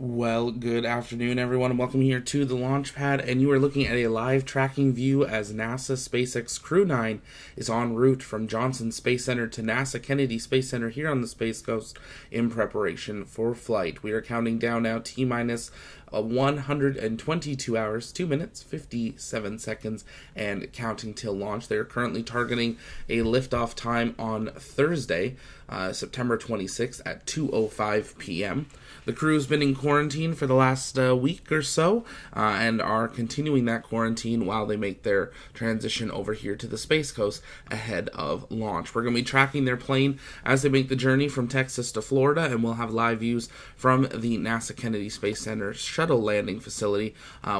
Well, good afternoon, everyone, and welcome here to the launch pad. And you are looking at a live tracking view as NASA SpaceX Crew 9 is en route from Johnson Space Center to NASA Kennedy Space Center here on the Space Coast in preparation for flight. We are counting down now T minus 122 hours, 2 minutes, 57 seconds, and counting till launch. They are currently targeting a liftoff time on Thursday, September 26th at 2:05 p.m. The crew's been in quarantine for the last week or so and are continuing that quarantine while they make their transition over here to the Space Coast ahead of launch. We're going to be tracking their plane as they make the journey from Texas to Florida, and we'll have live views from the NASA Kennedy Space Center shuttle landing facility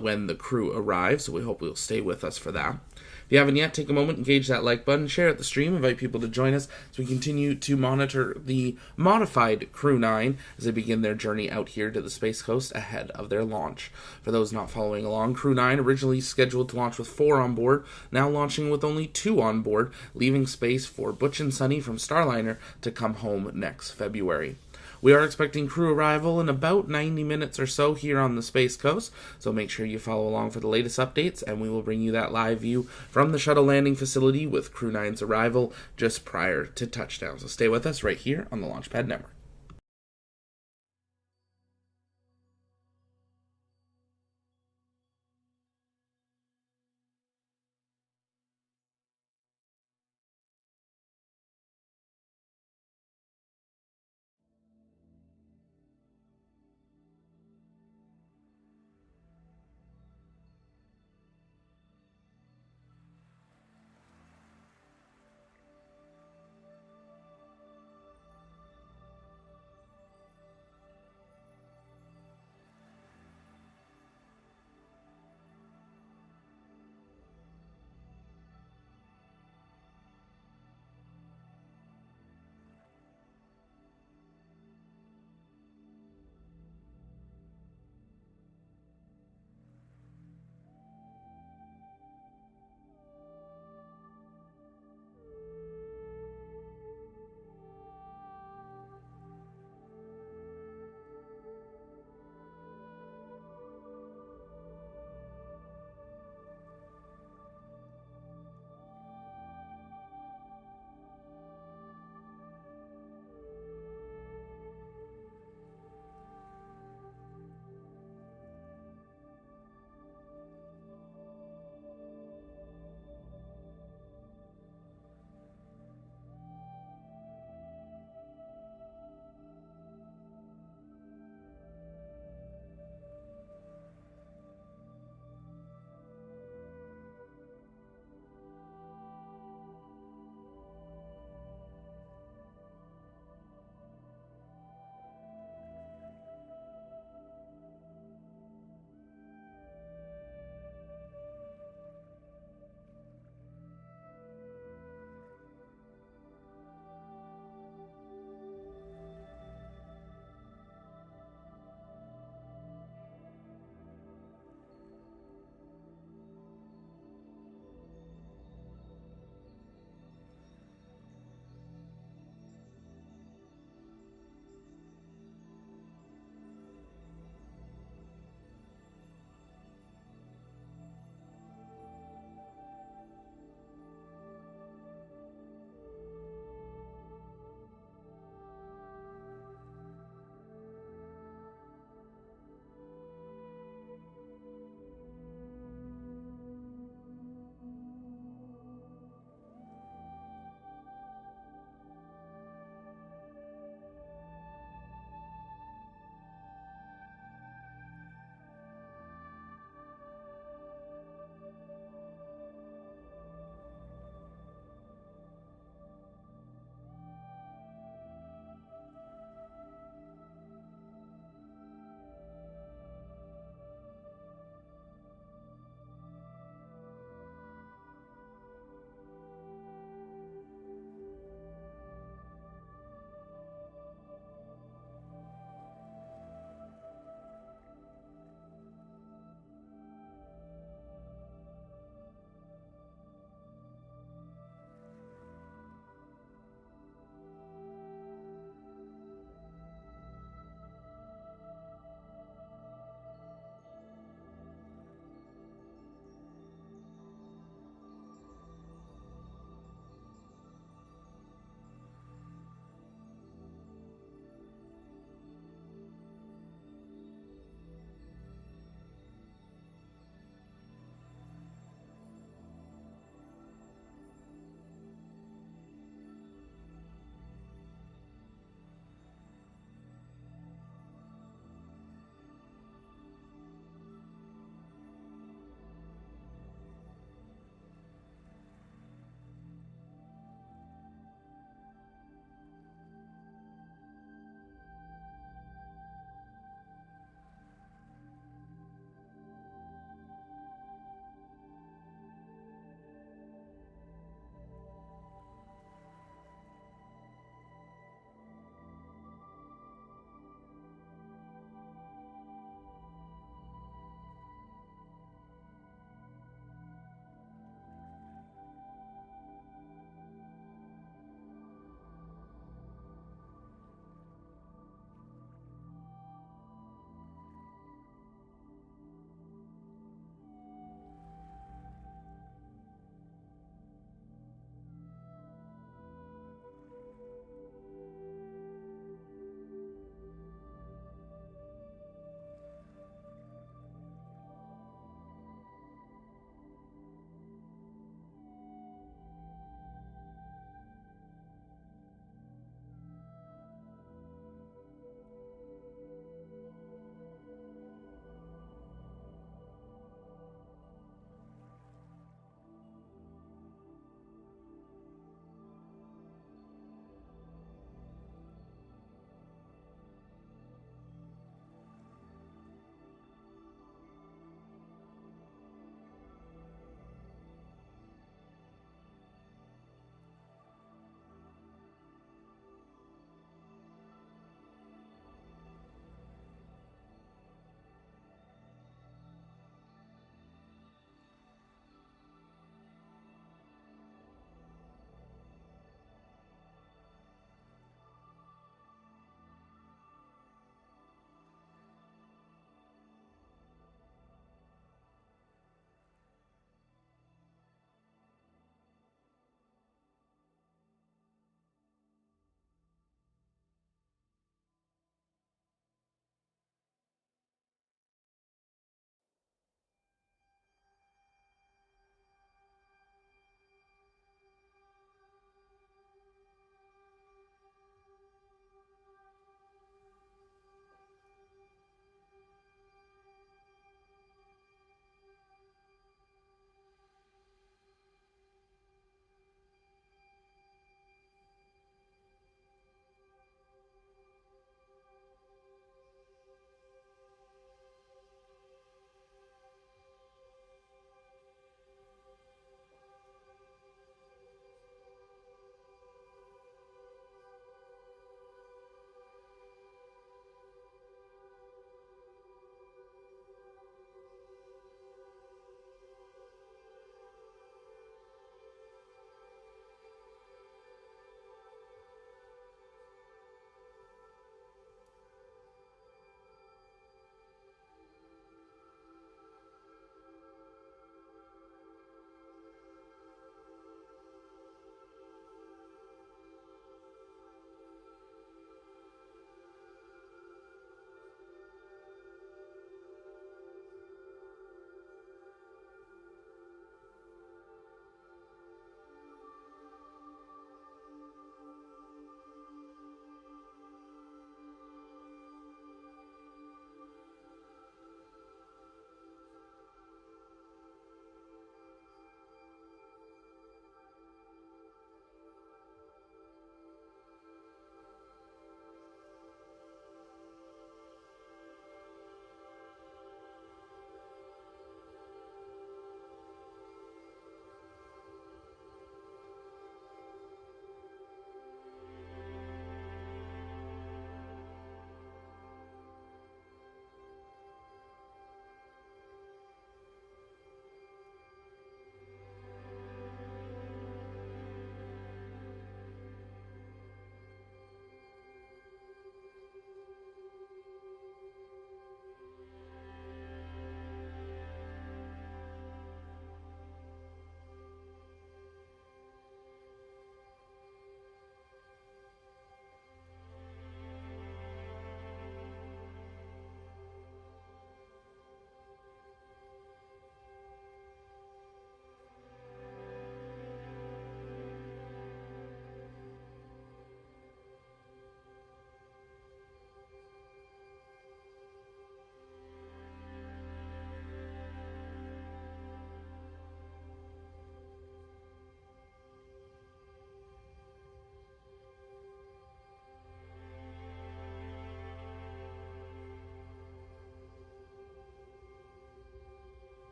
when the crew arrives, so we hope you'll stay with us for that. If you haven't yet, take a moment, engage that like button, share out the stream, invite people to join us as we continue to monitor the modified Crew 9 as they begin their journey out here to the Space Coast ahead of their launch. For those not following along, Crew 9 originally scheduled to launch with 4 on board, now launching with only 2 on board, leaving space for Butch and Sunny from Starliner to come home next February. We are expecting crew arrival in about 90 minutes or so here on the Space Coast, so make sure you follow along for the latest updates, and we will bring you that live view from the shuttle landing facility with Crew 9's arrival just prior to touchdown. So stay with us right here on the Launchpad Network.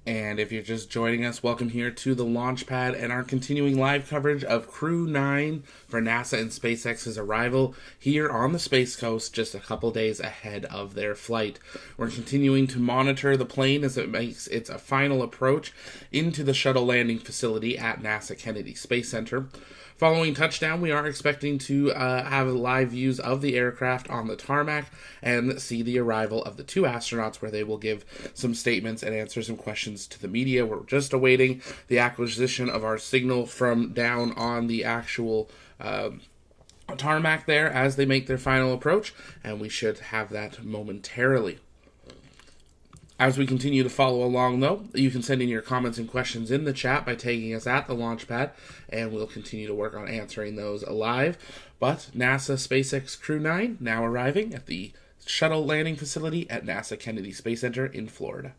And if you're just joining us, welcome here to the launch pad and our continuing live coverage of Crew 9 for NASA and SpaceX's arrival here on the Space Coast just a couple days ahead of their flight. We're continuing to monitor the plane as it makes its final approach into the shuttle landing facility at NASA Kennedy Space Center. Following touchdown, we are expecting to have live views of the aircraft on the tarmac and see the arrival of the two astronauts, where they will give some statements and answer some questions to the media. We're just awaiting the acquisition of our signal from down on the actual tarmac there as they make their final approach, and we should have that momentarily. As we continue to follow along, though, you can send in your comments and questions in the chat by tagging us at the Launchpad, and we'll continue to work on answering those live. But NASA SpaceX Crew 9 now arriving at the shuttle landing facility at NASA Kennedy Space Center in Florida.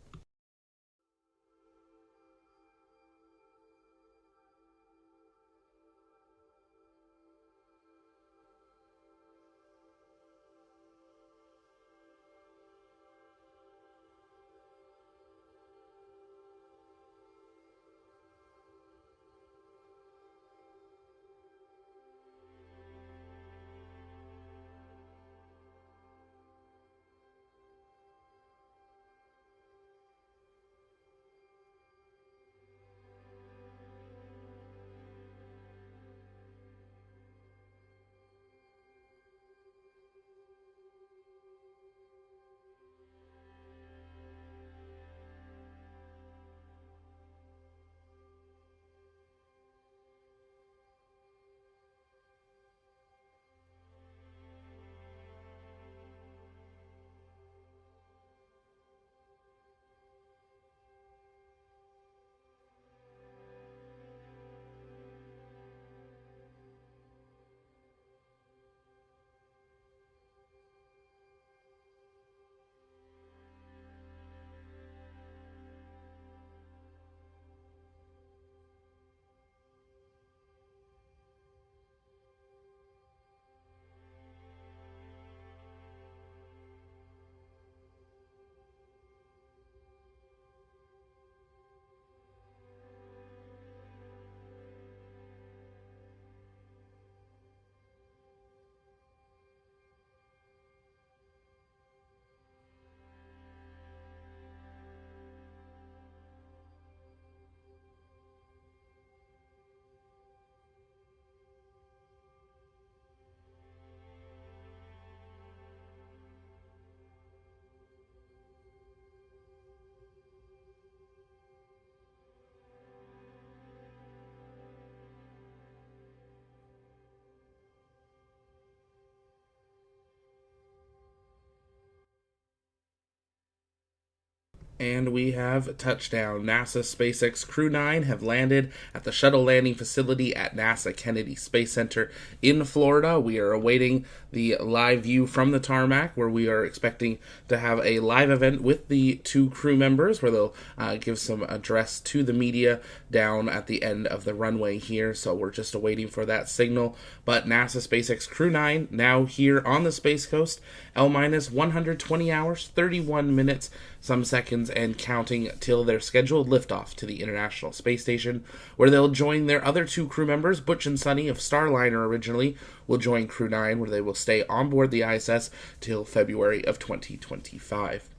And we have touchdown. NASA SpaceX Crew 9 have landed at the shuttle landing facility at NASA Kennedy Space Center in Florida. We are awaiting the live view from the tarmac, where we are expecting to have a live event with the two crew members, where they'll give some address to the media down at the end of the runway here. So we're just awaiting for that signal. But NASA SpaceX Crew 9 now here on the Space Coast, L-minus 120 hours, 31 minutes, some seconds, and counting till their scheduled liftoff to the International Space Station, where they'll join their other two crew members. Butch and Sunny of Starliner originally will join Crew 9, where they will stay on board the ISS till February of 2025.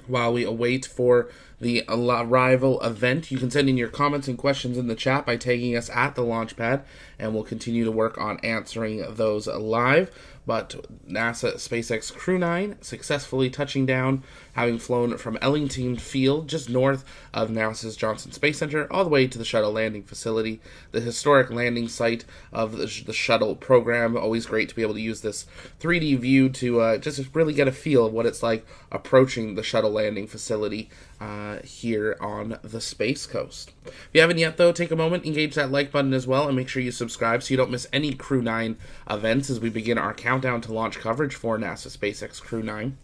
While we await for the arrival event, you can send in your comments and questions in the chat by tagging us at the Launchpad, and we'll continue to work on answering those live. But NASA SpaceX Crew 9 successfully touching down, having flown from Ellington Field, just north of NASA's Johnson Space Center, all the way to the shuttle landing facility, the historic landing site of the shuttle program. Always great to be able to use this 3D view to just really get a feel of what it's like approaching the shuttle landing facility here on the Space Coast. If you haven't yet, though, take a moment, engage that like button as well, and make sure you subscribe so you don't miss any Crew 9 events as we begin our countdown to launch coverage for NASA SpaceX Crew 9.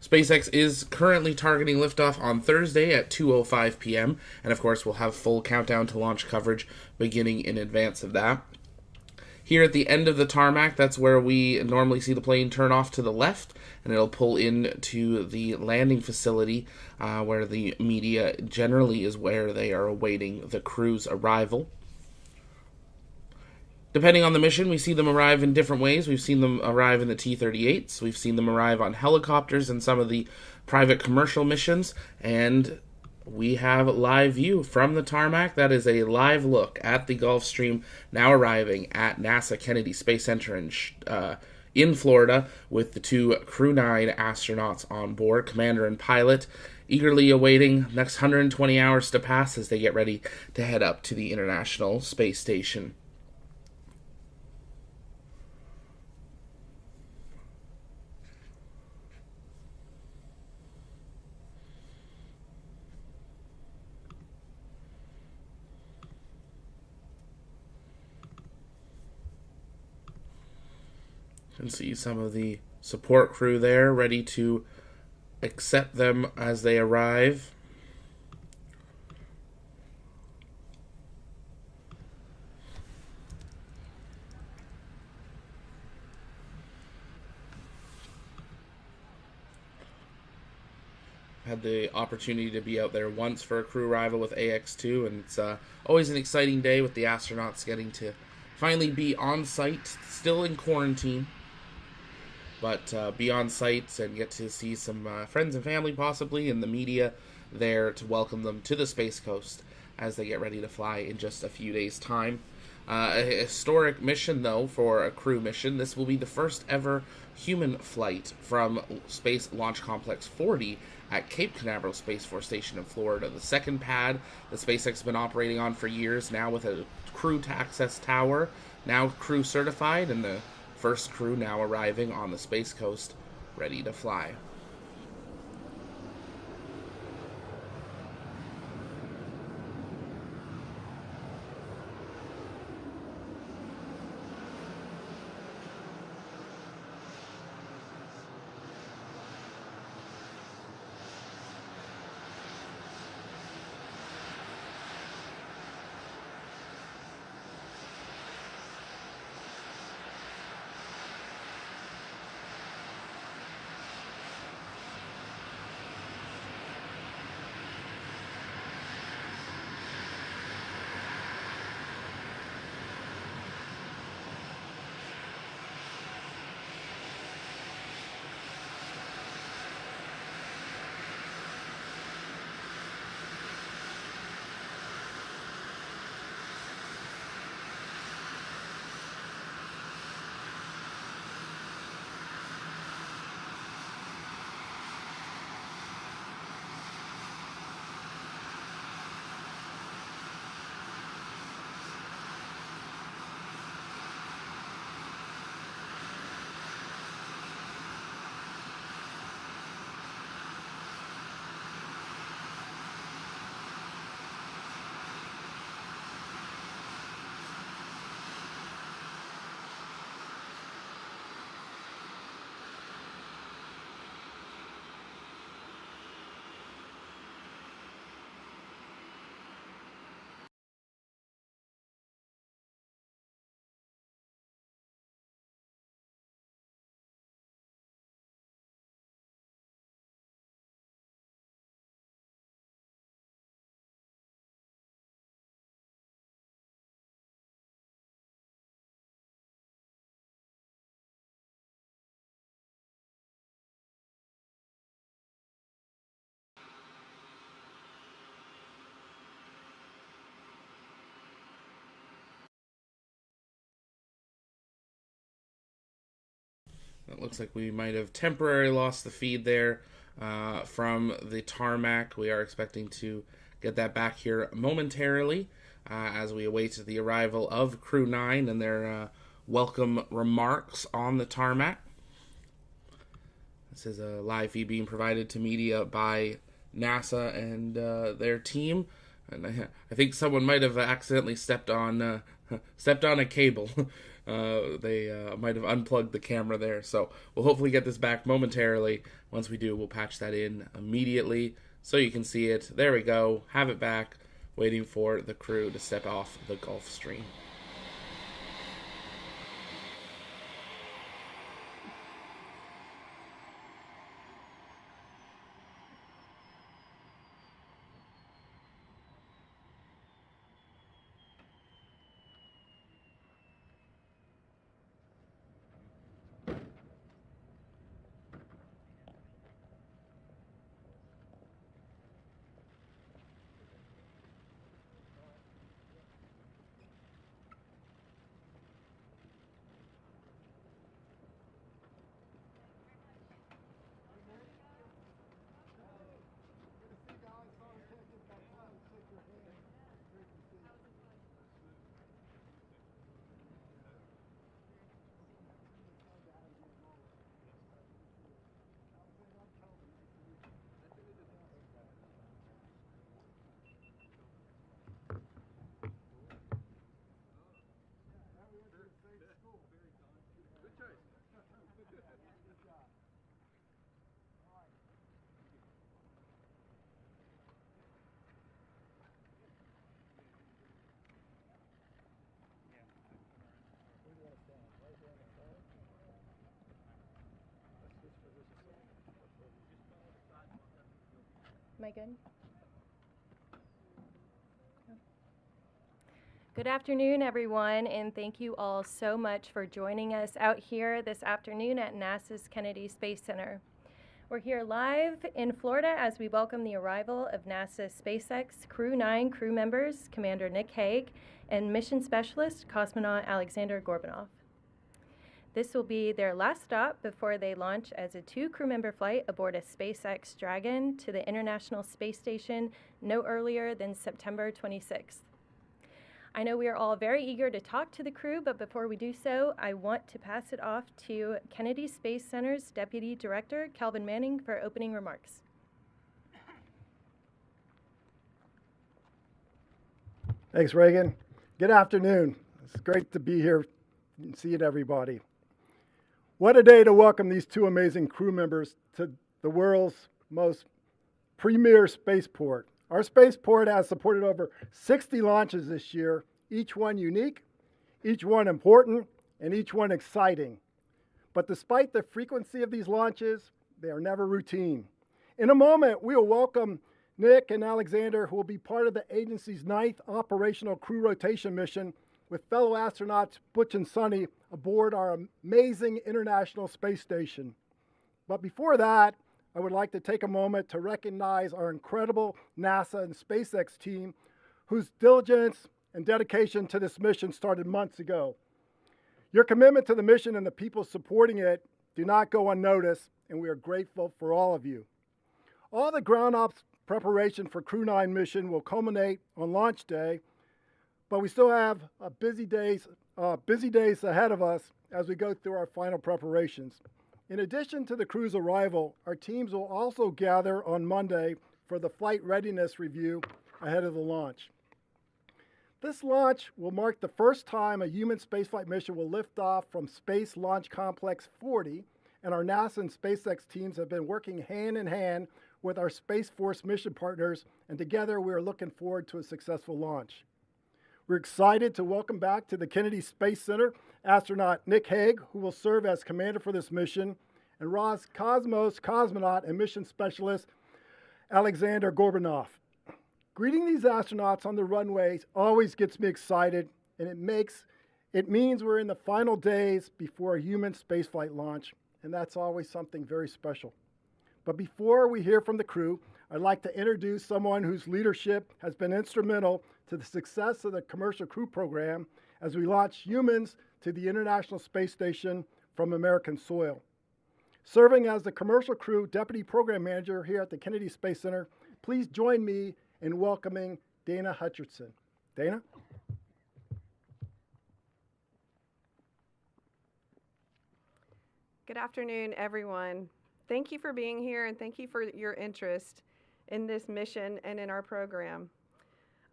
SpaceX is currently targeting liftoff on Thursday at 2:05 p.m., and of course we'll have full countdown to launch coverage beginning in advance of that. Here at the end of the tarmac, that's where we normally see the plane turn off to the left, and it'll pull into the landing facility where the media generally is where they are awaiting the crew's arrival. Depending on the mission, we see them arrive in different ways. We've seen them arrive in the T-38s. We've seen them arrive on helicopters in some of the private commercial missions. And we have a live view from the tarmac. That is a live look at the Gulfstream now arriving at NASA Kennedy Space Center in Florida with the two Crew 9 astronauts on board, commander and pilot, eagerly awaiting the next 120 hours to pass as they get ready to head up to the International Space Station. You can see some of the support crew there ready to accept them as they arrive. Had the opportunity to be out there once for a crew arrival with AX2, and it's always an exciting day with the astronauts getting to finally be on site, still in quarantine, but be on site and get to see some friends and family possibly, and the media there to welcome them to the Space Coast as they get ready to fly in just a few days' time. A historic mission, though, for a crew mission. This will be the first ever human flight from Space Launch Complex 40 at Cape Canaveral Space Force Station in Florida. The second pad that SpaceX has been operating on for years now, with a crew access tower, now crew certified, and the first crew now arriving on the Space Coast, ready to fly. It looks like we might have temporarily lost the feed there from the tarmac. We are expecting to get that back here momentarily as we await the arrival of Crew 9 and their welcome remarks on the tarmac. This is a live feed being provided to media by NASA and their team. And I think someone might have accidentally stepped on a cable. They might have unplugged the camera there. So we'll hopefully get this back momentarily. Once we do, we'll patch that in immediately so you can see it. There we go. Have it back. Waiting for the crew to step off the Gulfstream. Am I good? Good afternoon, everyone, and thank you all so much for joining us out here this afternoon at NASA's Kennedy Space Center. We're here live in Florida as we welcome the arrival of NASA's SpaceX Crew 9 crew members, Commander Nick Hague and Mission Specialist Cosmonaut Alexander Gorbunov. This will be their last stop before they launch as a 2-crew member flight aboard a SpaceX Dragon to the International Space Station no earlier than September 26th. I know we are all very eager to talk to the crew, but before we do so, I want to pass it off to Kennedy Space Center's Deputy Director, Kelvin Manning, for opening remarks. Thanks, Reagan. Good afternoon. It's great to be here and see it, everybody. What a day to welcome these 2 amazing crew members to the world's most premier spaceport. Our spaceport has supported over 60 launches this year, each one unique, each one important, and each one exciting. But despite the frequency of these launches, they are never routine. In a moment, we will welcome Nick and Alexander, who will be part of the agency's 9th operational crew rotation mission with fellow astronauts Butch and Sonny aboard our amazing International Space Station. But before that, I would like to take a moment to recognize our incredible NASA and SpaceX team, whose diligence and dedication to this mission started months ago. Your commitment to the mission and the people supporting it do not go unnoticed, and we are grateful for all of you. All the ground ops preparation for Crew 9 mission will culminate on launch day, but we still have busy days ahead of us as we go through our final preparations. In addition to the crew's arrival, our teams will also gather on Monday for the flight readiness review ahead of the launch. This launch will mark the first time a human spaceflight mission will lift off from Space Launch Complex 40, and our NASA and SpaceX teams have been working hand in hand with our Space Force mission partners, and together we are looking forward to a successful launch. We're excited to welcome back to the Kennedy Space Center astronaut Nick Hague, who will serve as commander for this mission, and Roscosmos cosmonaut and mission specialist Alexander Gorbunov. Greeting these astronauts on the runways always gets me excited, and it means we're in the final days before a human spaceflight launch, and that's always something very special. But before we hear from the crew, I'd like to introduce someone whose leadership has been instrumental to the success of the commercial crew program as we launch humans to the International Space Station from American soil. Serving as the commercial crew deputy program manager here at the Kennedy Space Center, please join me in welcoming Dana Hutcherson. Dana? Good afternoon, everyone. Thank you for being here, and thank you for your interest in this mission and in our program.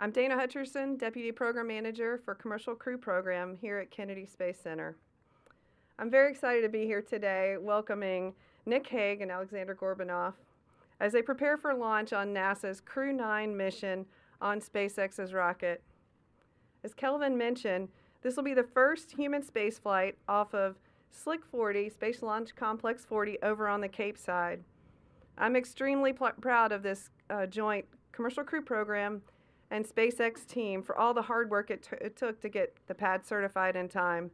I'm Dana Hutcherson, Deputy Program Manager for Commercial Crew Program here at Kennedy Space Center. I'm very excited to be here today welcoming Nick Hague and Alexander Gorbunov as they prepare for launch on NASA's Crew 9 mission on SpaceX's rocket. As Kelvin mentioned, this will be the first human spaceflight off of Slick 40, Space Launch Complex 40, over on the Cape side. I'm extremely proud of this joint commercial crew program and SpaceX team for all the hard work it took to get the pad certified in time.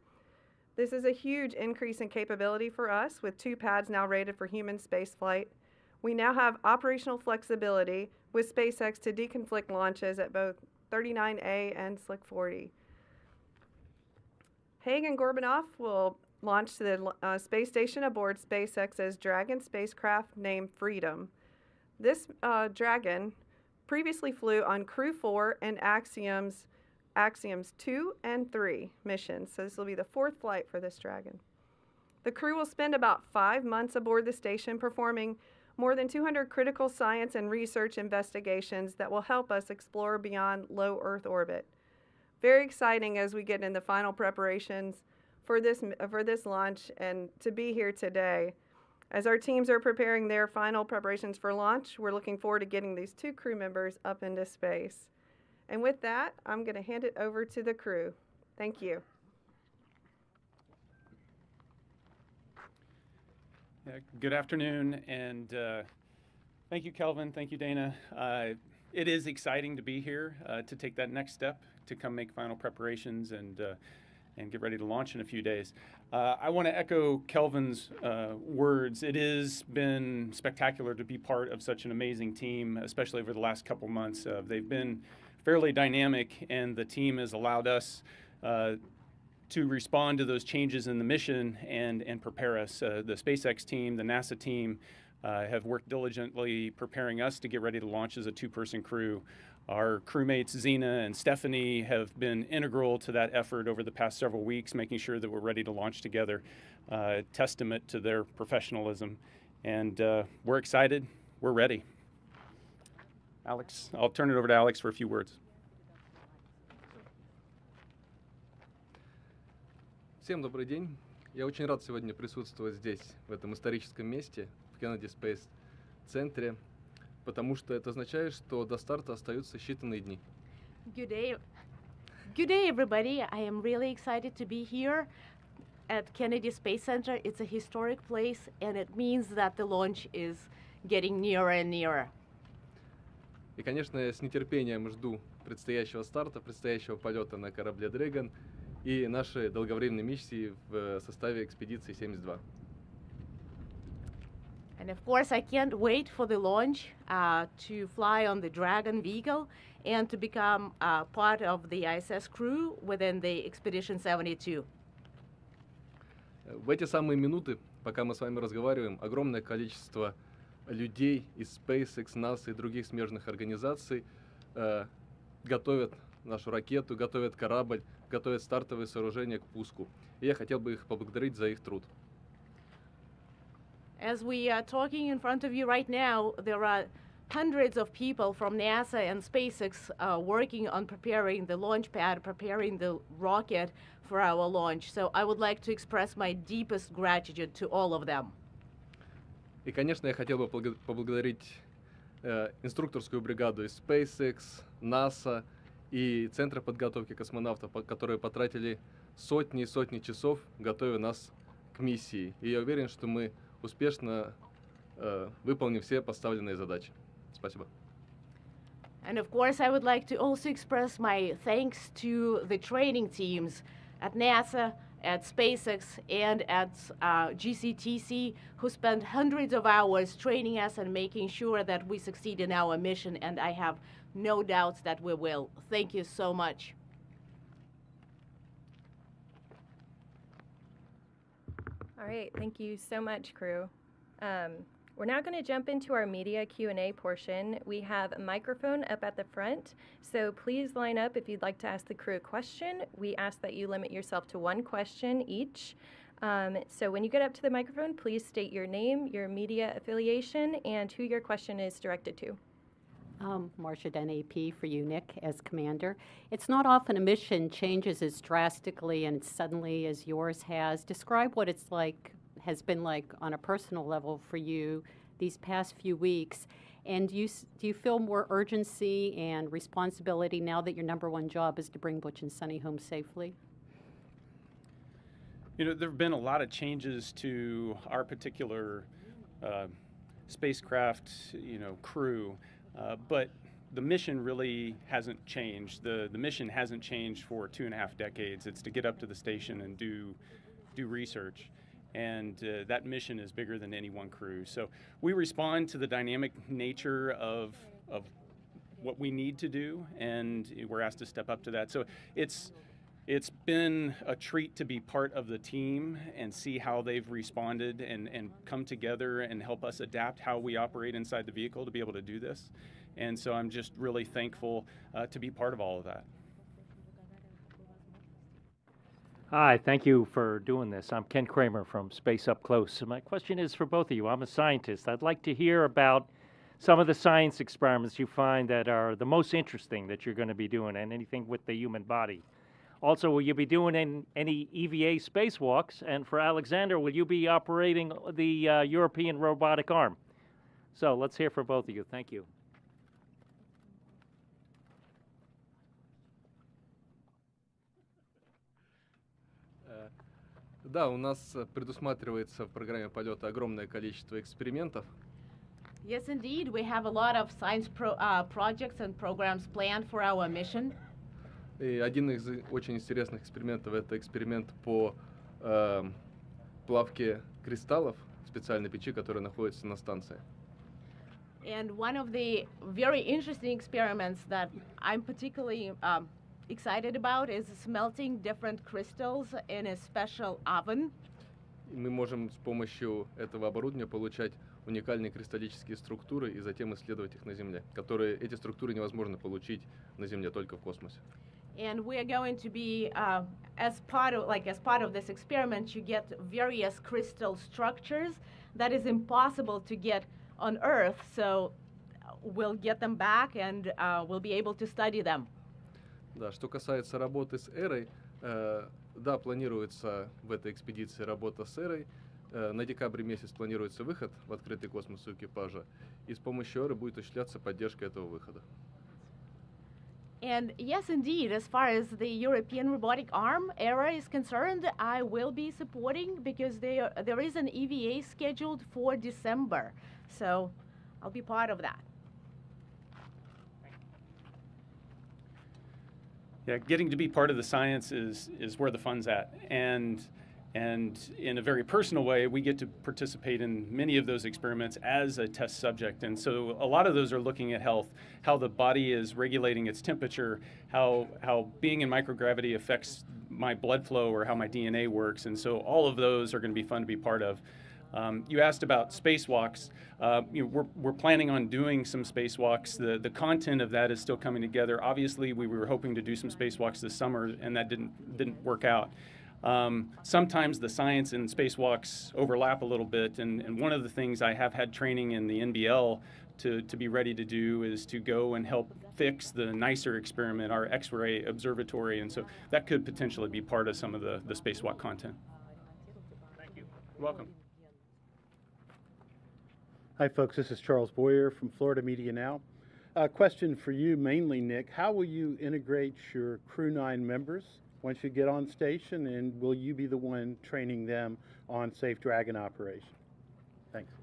This is a huge increase in capability for us, with 2 pads now rated for human spaceflight. We now have operational flexibility with SpaceX to deconflict launches at both 39A and Slick 40. Hague and Gorbunov will launch to the space station aboard SpaceX's Dragon spacecraft named Freedom. This Dragon previously flew on Crew 4 and Axiom's 2 and 3 missions, so this will be the 4th flight for this Dragon. The crew will spend about 5 months aboard the station performing more than 200 critical science and research investigations that will help us explore beyond low Earth orbit. Very exciting as we get in the final preparations for this launch and to be here today. As our teams are preparing their final preparations for launch, we're looking forward to getting these 2 crew members up into space. And with that, I'm going to hand it over to the crew. Thank you. Good afternoon, and Thank you, Kelvin. Thank you, Dana. It is exciting to be here to take that next step to come make final preparations and get ready to launch in a few days. I want to echo Kelvin's words. It has been spectacular to be part of such an amazing team, especially over the last couple months. They've been fairly dynamic, and the team has allowed us to respond to those changes in the mission and prepare us. The SpaceX team, the NASA team, have worked diligently preparing us to get ready to launch as a two-person crew. Our crewmates Zena and Stephanie have been integral to that effort over the past several weeks, making sure that we're ready to launch together, testament to their professionalism. And we're excited, we're ready. Alex, I'll turn it over to Alex for a few words. Всем добрый день. Я очень рад сегодня присутствовать здесь, в этом историческом месте, в Kennedy Space центре, потому что это означает, что до старта остаются считанные дни. Good day, everybody. I am really excited to be here at Kennedy Space Center. It's a historic place, and it means that the launch is getting nearer and nearer. И, конечно, я с нетерпением жду предстоящего старта, предстоящего полета на корабле Dragon и нашей долговременной миссии в составе экспедиции 72. And of course, I can't wait for the launch to fly on the Dragon vehicle and to become part of the ISS crew within the Expedition 72. В эти самые минуты, пока мы с вами разговариваем, огромное количество людей из SpaceX, NASA и других смежных организаций готовят нашу ракету, готовят корабль, готовят стартовые сооружения к пуску. И я хотел бы их поблагодарить за их труд. As we are talking in front of you right now, there are hundreds of people from NASA and SpaceX working on preparing the launch pad, preparing the rocket for our launch. So I would like to express my deepest gratitude to all of them. И, конечно, я хотел бы поблагодарить инструкторскую бригаду из SpaceX, NASA и Центра подготовки космонавтов, которые потратили сотни и сотни часов, готовя нас к миссии. И я уверен, что мы успешно выполним все поставленные задачи. Спасибо. And of course, I would like to also express my thanks to the training teams at NASA, at SpaceX, and at GCTC, who spent hundreds of hours training us and making sure that we succeed in our mission, and I have no doubts that we will. Thank you so much. All right, thank you so much, crew. We're now going to jump into our media Q&A portion. We have a microphone up at the front, so please line up if you'd like to ask the crew a question. We ask that you limit yourself to one question each. So when you get up to the microphone, please state your name, your media affiliation, and who your question is directed to. Marcia Den AP for you, Nick, as commander. It's not often a mission changes as drastically and suddenly as yours has. Describe what it's like, has been like on a personal level for you these past few weeks. And do you feel more urgency and responsibility now that your number one job is to bring Butch and Sunny home safely? You know, there have been a lot of changes to our particular spacecraft, crew. But the mission really hasn't changed. The mission hasn't changed for 2.5 decades. It's to get up to the station and do research. And that mission is bigger than any one crew. So we respond to the dynamic nature of what we need to do, and we're asked to step up to that. So it's been a treat to be part of the team and see how they've responded and come together and help us adapt how we operate inside the vehicle to be able to do this. And so I'm just really thankful to be part of all of that. Hi, thank you for doing this. I'm Ken Kramer from Space Up Close. My question is for both of you. I'm a scientist. I'd like to hear about some of the science experiments you find that are the most interesting that you're going to be doing, and anything with the human body. Also, will you be doing any EVA spacewalks? And for Alexander, will you be operating the European robotic arm? So let's hear from both of you. Thank you. Да, у нас предусматривается в программе полета огромное количество экспериментов. Yes, indeed. We have a lot of science projects and programs planned for our mission. И один из очень интересных экспериментов — это эксперимент по плавке кристаллов в специальной печи, которая находится на станции. And one of the very interesting experiments that I'm particularly excited about is smelting different crystals in a special oven. И мы можем с помощью этого оборудования получать уникальные кристаллические структуры и затем исследовать их на Земле, которые эти структуры невозможно получить на Земле, только в космосе. And we are going to be, as part of this experiment, you get various crystal structures that is impossible to get on Earth. So we'll get them back, and we'll be able to study them. Да, что касается работы с Эрой, да, планируется в этой экспедиции работа с Эрой. На декабре месяц планируется выход в открытый космос у экипажа, и с помощью Эры будет осуществляться поддержка этого выхода. And yes, indeed, as far as the European robotic arm era is concerned, I will be supporting because there is an EVA scheduled for December. So I'll be part of that. Yeah, getting to be part of the science is where the fun's at. And in a very personal way, we get to participate in many of those experiments as a test subject. And so a lot of those are looking at health, how the body is regulating its temperature, how being in microgravity affects my blood flow or how my DNA works. And so all of those are going to be fun to be part of. You asked about spacewalks. We're planning on doing some spacewalks. The content of that is still coming together. Obviously, we were hoping to do some spacewalks this summer, and that didn't work out. Sometimes the science and spacewalks overlap a little bit, and one of the things I have had training in the NBL to be ready to do is to go and help fix the NICER experiment, our X-ray observatory, and so that could potentially be part of some of the spacewalk content. Thank you. You're welcome. Hi, folks. This is Charles Boyer from Florida Media Now. A question for you mainly, Nick. How will you integrate your Crew 9 members once you get on station, and will you be the one training them on Safe Dragon operation? Thanks.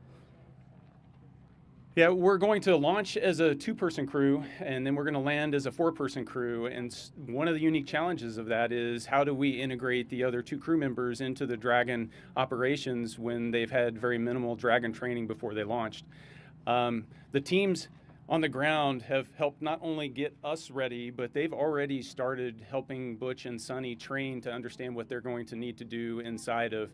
Yeah, we're going to launch as a 2-person crew, and then we're going to land as a 4-person crew. And one of the unique challenges of that is how do we integrate the other 2 crew members into the Dragon operations when they've had very minimal Dragon training before they launched. The teams on the ground have helped not only get us ready, but they've already started helping Butch and Sunny train to understand what they're going to need to do inside of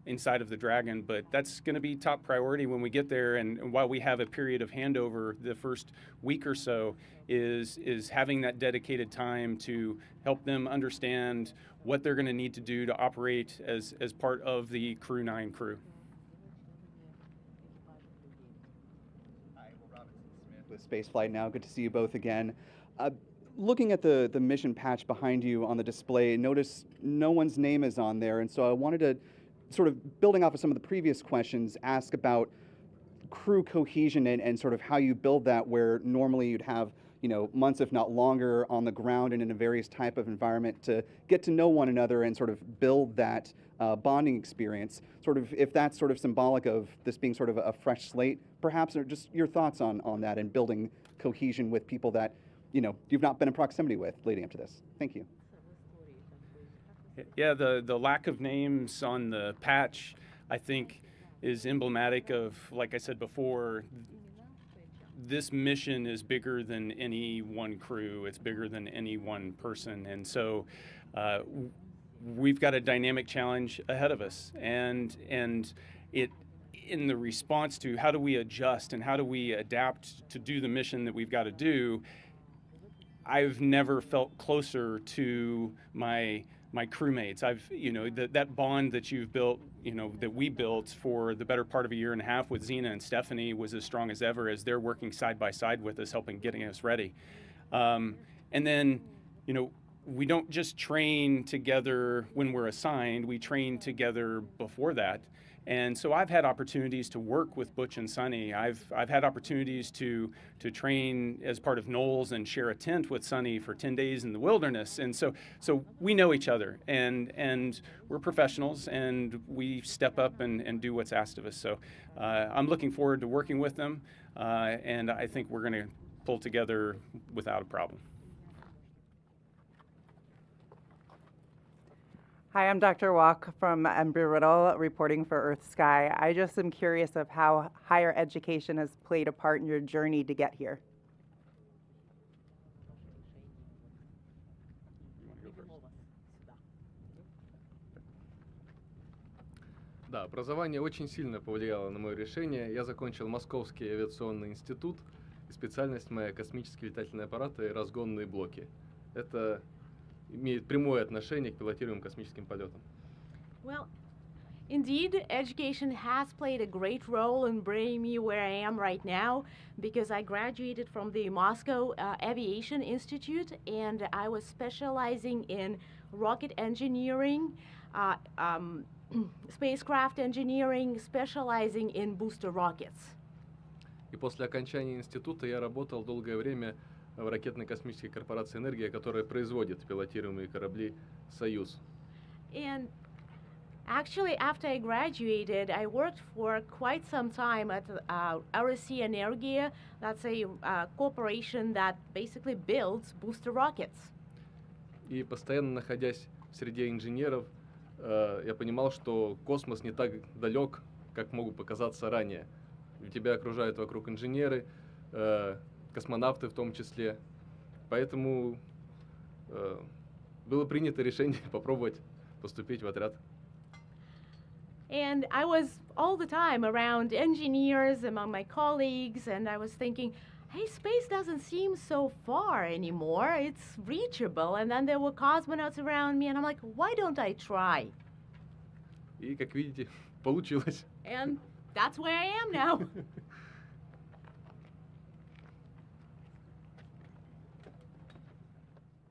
the Dragon. But that's going to be top priority when we get there. And while we have a period of handover, the first week or so is having that dedicated time to help them understand what they're going to need to do to operate as part of the Crew 9 crew. With Spaceflight Now. Good to see you both again. Looking at the mission patch behind you on the display, notice no one's name is on there, and so I wanted to, sort of building off of some of the previous questions, ask about crew cohesion and sort of how you build that, where normally you'd have, you know, months if not longer on the ground and in a various type of environment to get to know one another and sort of build that bonding experience. Sort of, if that's sort of symbolic of this being sort of a fresh slate, perhaps, or just your thoughts on that and building cohesion with people that, you know, you've not been in proximity with leading up to this. Thank you. Yeah, the lack of names on the patch, I think, is emblematic of, like I said before, this mission is bigger than any one crew. It's bigger than any one person. And so we've got a dynamic challenge ahead of us. And it, in the response to how do we adjust and how do we adapt to do the mission that we've got to do, I've never felt closer to my crewmates. That bond that you've built, that we built for the better part of a year and a half with Zena and Stephanie was as strong as ever as they're working side by side with us, getting us ready. And then, we don't just train together when we're assigned, we train together before that. And so I've had opportunities to work with Butch and Sonny. I've had opportunities to train as part of Knowles and share a tent with Sonny for 10 days in the wilderness. And so we know each other, and we're professionals, and we step up and do what's asked of us. So I'm looking forward to working with them, and I think we're going to pull together without a problem. Hi, I'm Dr. Walk from Embry-Riddle, reporting for Earth Sky. I just am curious of how higher education has played a part in your journey to get here. Да, образование очень сильно повлияло на мое решение. Я закончил Московский авиационный институт, и специальность моя — космические летательные аппараты и разгонные блоки. Это имеет прямое отношение к пилотируемым космическим полетам. Well, indeed, education has played a great role in bringing me where I am right now, because I graduated from the Moscow Aviation Institute, and I was specializing in rocket engineering, spacecraft engineering, specializing in booster rockets. И после окончания института я работал долгое время в ракетной космической корпорации «Энергия», которая производит пилотируемые корабли «Союз». And actually, after I graduated, I worked for quite some time at KSC Energia. That's a corporation that basically builds booster rockets. И постоянно находясь в среде инженеров, я понимал, что космос не так далек, как могут показаться ранее. Тебя окружают вокруг инженеры, космонавты в том числе. Поэтому было принято решение попробовать поступить в отряд. And I was all the time around engineers, among my colleagues, and I was thinking, hey, space doesn't seem so far anymore. It's reachable. And then there were cosmonauts around me, and I'm like, why don't I try? И, как видите, получилось. And that's where I am now.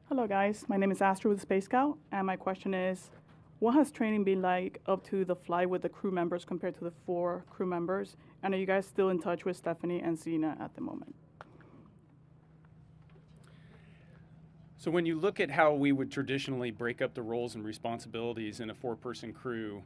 Hello guys, my name is Astro with Space Scout, and my question is, what has training been like up to the flight with the crew members compared to the 4 crew members? And are you guys still in touch with Stephanie and Zena at the moment? So when you look at how we would traditionally break up the roles and responsibilities in a 4-person crew,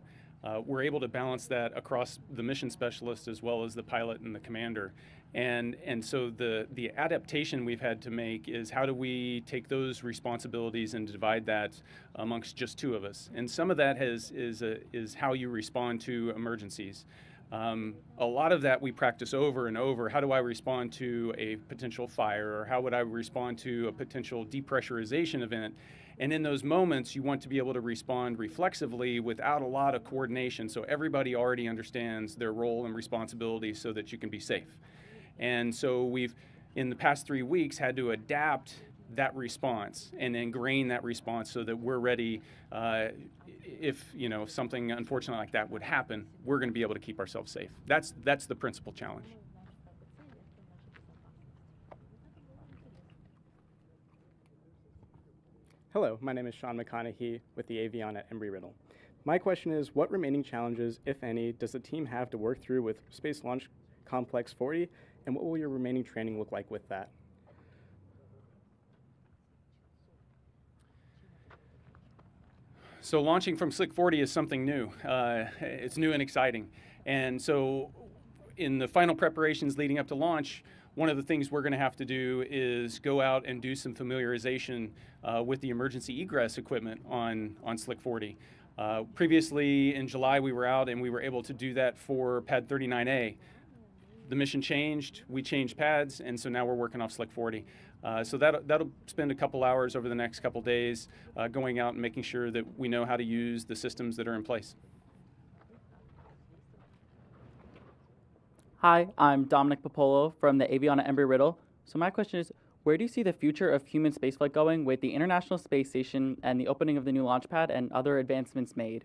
we're able to balance that across the mission specialist as well as the pilot and the commander. And so the adaptation we've had to make is, how do we take those responsibilities and divide that amongst just 2 of us? And some of that is how you respond to emergencies. A lot of that we practice over and over. How do I respond to a potential fire, or how would I respond to a potential depressurization event? And in those moments, you want to be able to respond reflexively without a lot of coordination, so everybody already understands their role and responsibility so that you can be safe. And so we've, in the past 3 weeks, had to adapt that response and ingrain that response so that we're ready. If something unfortunate like that would happen, we're going to be able to keep ourselves safe. That's the principal challenge. Hello, my name is Sean McConaughey with the Avion at Embry-Riddle. My question is, what remaining challenges, if any, does the team have to work through with Space Launch Complex 40, and what will your remaining training look like with that? So launching from Slick 40 is something new. It's new and exciting. And so in the final preparations leading up to launch, one of the things we're going to have to do is go out and do some familiarization with the emergency egress equipment on Slick 40. Previously in July we were out and we were able to do that for pad 39A. The mission changed, we changed pads, and so now we're working off Slick 40. So that'll spend a couple hours over the next couple days going out and making sure that we know how to use the systems that are in place. Hi, I'm Dominic Popolo from the Avion at Embry-Riddle. So my question is, where do you see the future of human spaceflight going with the International Space Station and the opening of the new launch pad and other advancements made?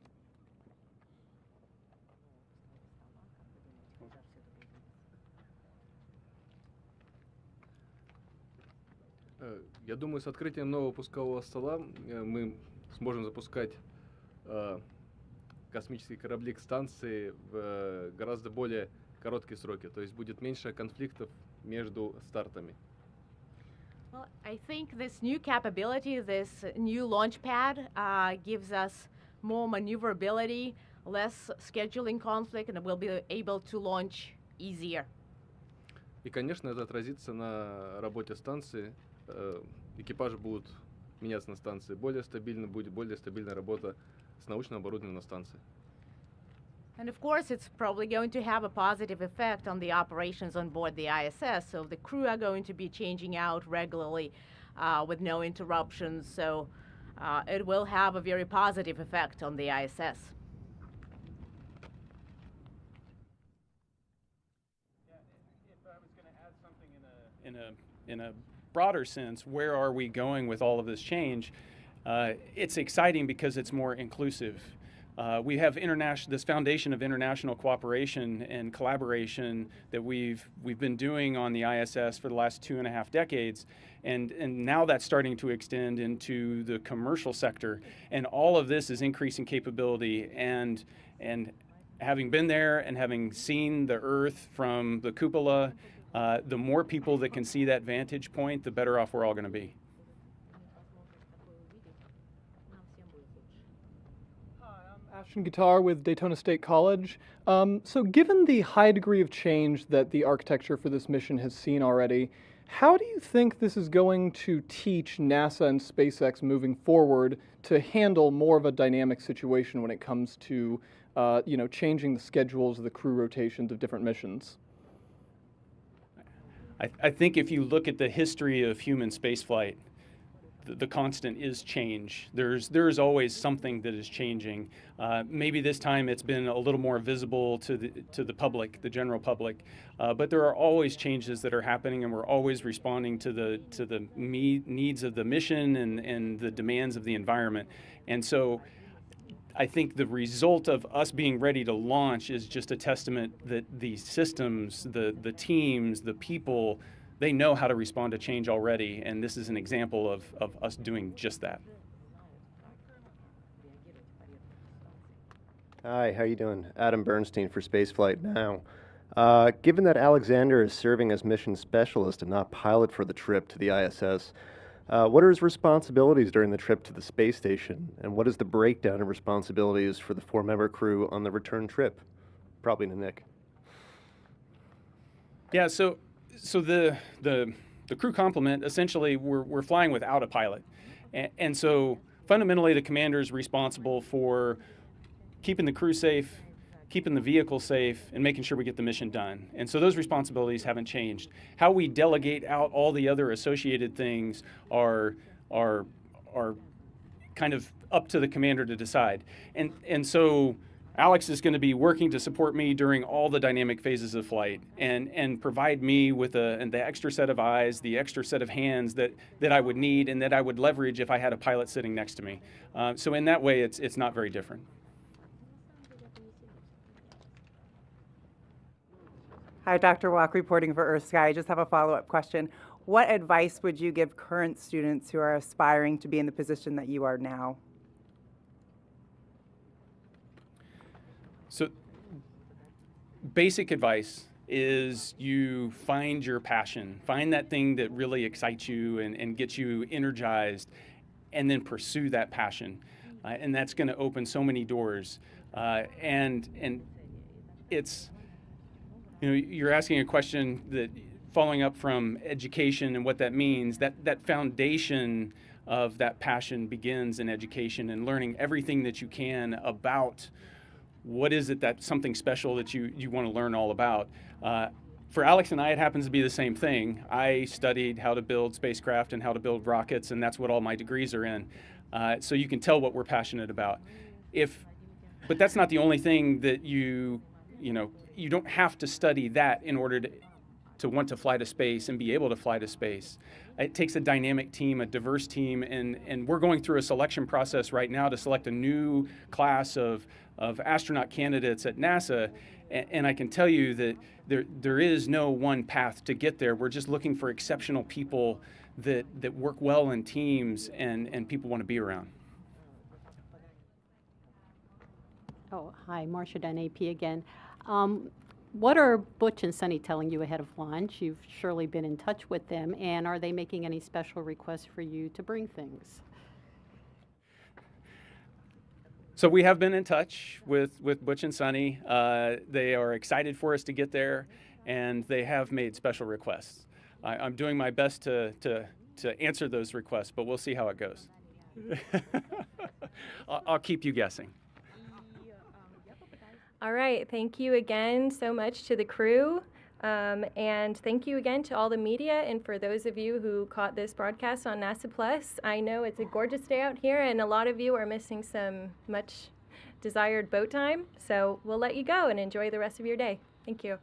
Я думаю, с открытием нового пускового стола мы сможем запускать космические корабли к станции в гораздо более короткие сроки, то есть будет меньше конфликтов между стартами. Well, I think this new capability, this new launch pad, gives us more maneuverability, less scheduling conflict, and we'll be able to launch easier. И, конечно, это отразится на работе станции. Экипажи будут меняться на станции. Будет более стабильная работа с научным оборудованием на станции. And of course, it's probably going to have a positive effect on the operations on board the ISS. So the crew are going to be changing out regularly with no interruptions. So it will have a very positive effect on the ISS. If I was going to add something in a broader sense, where are we going with all of this change? It's exciting because it's more inclusive. We have this foundation of international cooperation and collaboration that we've been doing on the ISS for the last 2.5 decades, and now that's starting to extend into the commercial sector. And all of this is increasing capability. And having been there and having seen the Earth from the cupola, the more people that can see that vantage point, the better off we're all going to be. Ashton Guitar with Daytona State College. So given the high degree of change that the architecture for this mission has seen already, how do you think this is going to teach NASA and SpaceX moving forward to handle more of a dynamic situation when it comes to changing the schedules of the crew rotations of different missions? I think if you look at the history of human spaceflight, the constant is change. There's always something that is changing. Maybe this time it's been a little more visible to the public, the general public, but there are always changes that are happening, and we're always responding to the needs of the mission and the demands of the environment. And so I think the result of us being ready to launch is just a testament that the systems, the teams, the people, they know how to respond to change already, and this is an example of us doing just that. Hi, how you doing? Adam Bernstein for Spaceflight Now. Given that Alexander is serving as mission specialist and not pilot for the trip to the ISS, what are his responsibilities during the trip to the space station, and what is the breakdown of responsibilities for the 4-member crew on the return trip? Probably to Nick. Yeah, so the crew complement, essentially we're flying without a pilot, and so fundamentally the commander is responsible for keeping the crew safe, keeping the vehicle safe, and making sure we get the mission done. And so those responsibilities haven't changed. How we delegate out all the other associated things are kind of up to the commander to decide. And so Alex is going to be working to support me during all the dynamic phases of flight and provide me with the extra set of eyes, the extra set of hands that I would need and that I would leverage if I had a pilot sitting next to me. So in that way, it's not very different. Hi, Dr. Walk reporting for Earth Sky. I just have a follow-up question. What advice would you give current students who are aspiring to be in the position that you are now? So basic advice is you find your passion, find that thing that really excites you and gets you energized, and then pursue that passion. And that's going to open so many doors. And it's, you're asking a question that following up from education and what that means, that foundation of that passion begins in education and learning everything that you can about what is it that's something special that you want to learn all about. For Alex and I, it happens to be the same thing. I studied how to build spacecraft and how to build rockets, and that's what all my degrees are in. So you can tell what we're passionate about. But that's not the only thing that you don't have to study that in order to want to fly to space and be able to fly to space. It takes a dynamic team, a diverse team, and we're going through a selection process right now to select a new class of astronaut candidates at NASA. And I can tell you that there is no one path to get there. We're just looking for exceptional people that work well in teams and people want to be around. Oh, hi, Marcia Dunn, AP again. What are Butch and Sunny telling you ahead of launch? You've surely been in touch with them, and are they making any special requests for you to bring things? So we have been in touch with Butch and Sunny. They are excited for us to get there, and they have made special requests. I'm doing my best to answer those requests, but we'll see how it goes. I'll keep you guessing. All right, thank you again so much to the crew. And thank you again to all the media, and for those of you who caught this broadcast on NASA Plus. I know it's a gorgeous day out here, and a lot of you are missing some much desired boat time. So we'll let you go and enjoy the rest of your day. Thank you.